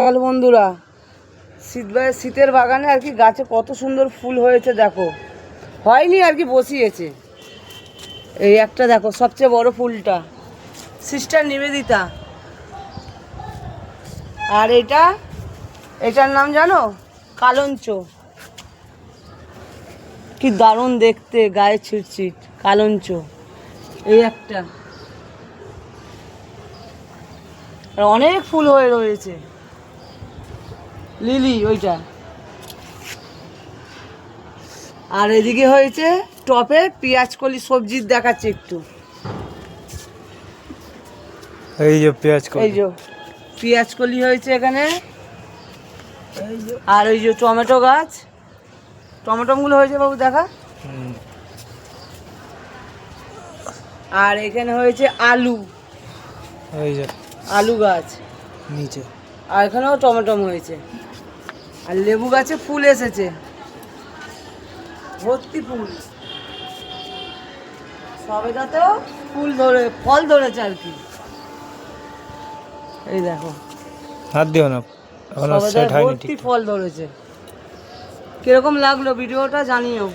সকাল বন্ধুরা, শীতের বাগানে আর কি গাছে কত সুন্দর ফুল হয়েছে দেখো। হয়নি আর কি, বসিয়েছে। এই একটা দেখো, সবচেয়ে বড় ফুলটা সিস্টার নিবেদিতা। আর এটার নাম জানো? কালঞ্চ। কি দারুণ দেখতে, গায়ে ছিটছিট কালঞ্চ। এই একটা, অনেক ফুল হয়ে রয়েছে। লিলি ওইটা। আর এদিকে হয়েছে টপে পেঁয়াজ কলি সবজির দেখাচ্ছে একটু। এই যে পেঁয়াজ কলি, এই যে পেঁয়াজ কলি হয়েছে এখানে। আর ওই যে টমেটো গাছ, টমেটোগুলো হয়েছে বাবু দেখা। আর এখানে হয়েছে আলু, এই যে আলু গাছ নিচে। আর এখানেও টমেটো হয়েছে। আর লেবু গাছে ফুল এসেছে, ভর্তি ফুল। সবেদাতেও ফুল ফল ধরেছে আর কি। এই দেখো, হাত দিও না, এখনো সেট হয়নি ঠিক। ভর্তি ফল ধরেছে। কিরকম লাগলো ভিডিওটা জানিও।